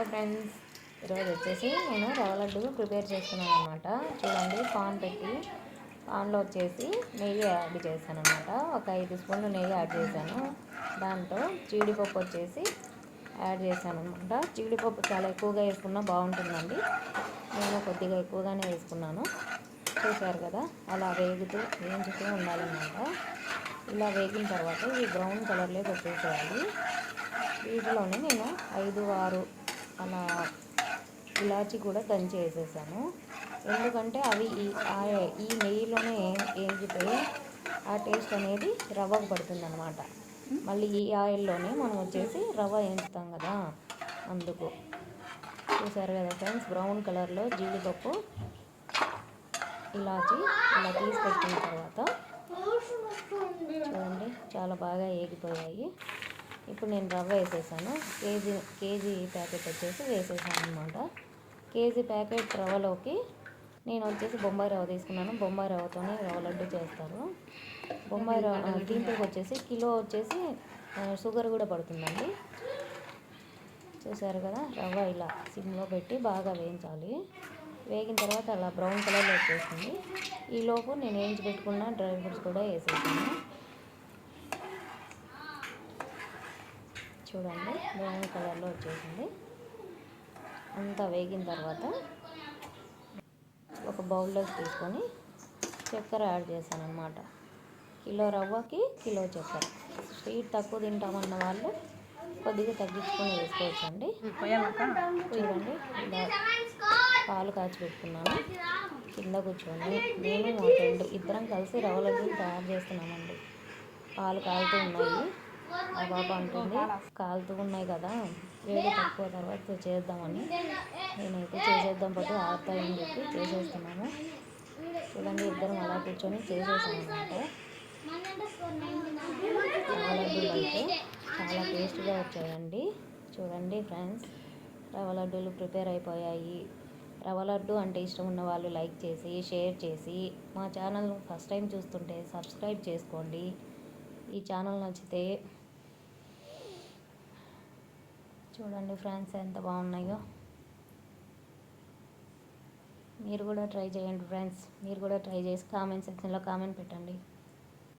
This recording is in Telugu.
హాయ్ ఫ్రెండ్స్, ఈరోజు వచ్చేసి నేను రవ్వ లడ్డు ప్రిపేర్ చేస్తున్నాను అనమాట. చూడండి, పాన్ పెట్టి పాన్లో వచ్చేసి నెయ్యి యాడ్ చేశాను అనమాట. ఒక 5 స్పూన్లు నెయ్యి యాడ్ చేశాను. దాంట్లో జీడిపప్పు వచ్చేసి యాడ్ చేశాను అనమాట. జీడిపప్పు చాలా ఎక్కువగా వేసుకున్నా బాగుంటుందండి. నేను కొద్దిగా ఎక్కువగానే వేసుకున్నాను. చూశారు కదా, అలా వేయించుతూ ఉండాలన్నమాట. ఇలా వేగిన తర్వాత ఇవి బ్రౌన్ కలర్లోకి వచ్చేసేయాలి. వీటిలోనే నేను 5-6 అలా ఇలాచి కూడా దంచి వేసేసాను. ఎందుకంటే అవి ఈ నెయ్యిలోనే వేగిపోయి ఆ టేస్ట్ అనేది రవ్వకు పడుతుంది అనమాట. మళ్ళీ ఈ ఆయిల్లోనే మనం వచ్చేసి రవ్వ వేయించుతాం కదా, అందుకు. చూసారు కదా ఫ్రెండ్స్, బ్రౌన్ కలర్లో జీడిపప్పు ఇలాచి ఇలా తీసి పెట్టుకున్న తర్వాత చూడండి చాలా బాగా వేగిపోయాయి. ఇప్పుడు నేను రవ్వ వేసేసాను. కేజీ ప్యాకెట్ వచ్చేసి వేసేసాను అనమాట. కేజీ ప్యాకెట్ రవ్వలోకి నేను వచ్చేసి బొంబాయి రవ్వ తీసుకున్నాను. బొంబాయి రవ్వతోనే రవ్వ లడ్డు చేస్తారు. బొంబాయి రవ్వ దీంట్లోకి వచ్చేసి కిలో వచ్చేసి షుగర్ కూడా పడుతుందండి. చూసారు కదా, రవ్వ ఇలా సిమ్లో పెట్టి బాగా వేయించాలి. వేగిన తర్వాత అలా బ్రౌన్ కలర్లో వచ్చేసింది. ఈలోపు నేను వేయించి పెట్టుకున్న డ్రై ఫ్రూట్స్ కూడా వేసేసాను. చూడండి, బ్రౌన్ కలర్లో వచ్చేసింది. అంతా వేగిన తర్వాత ఒక బౌల్లోకి తీసుకొని చక్కెర యాడ్ చేశాను అనమాట. కిలో రవ్వకి కిలో చక్కెర. స్వీట్ తక్కువ తింటామన్న వాళ్ళు కొద్దిగా తగ్గించుకొని వేసుకోవచ్చండి. చూడండి, ఇలా పాలు కాచి పెట్టుకున్నాను. కింద కూర్చొని నేను మా ఫ్రెండ్ ఇద్దరం కలిసి రవ్వ లడ్డూలు తయారు చేస్తున్నామండి. పాలు కాలుతూ ఉన్నాయి. ఆ పాప అంటుంది, కాలుతూ ఉన్నాయి కదా, వేడి తక్కువ తర్వాత చేద్దామని. నేనైతే చేసేద్దాం పట్టు ఆడతాయని చెప్పి చేసేస్తున్నాను. చూడండి, ఇద్దరం అలా కూర్చొని చేసేసాను అనమాట. రవ్వ లడ్డూలు అయితే చాలా టేస్ట్గా వచ్చాయండి. చూడండి ఫ్రెండ్స్, రవ్వ లడ్డూలు ప్రిపేర్ అయిపోయాయి. రవ్వ లడ్డు అంటే ఇష్టం ఉన్న వాళ్ళు లైక్ చేసి షేర్ చేసి, మా ఛానల్ ఫస్ట్ టైం చూస్తుంటే సబ్స్క్రైబ్ చేసుకోండి. ఈ ఛానల్ నచ్చితే చూడండి ఫ్రెండ్స్, ఎంత బాగున్నాయో. మీరు కూడా ట్రై చేయండి ఫ్రెండ్స్. మీరు కూడా ట్రై చేసి కామెంట్ సెక్షన్లో కామెంట్ పెట్టండి.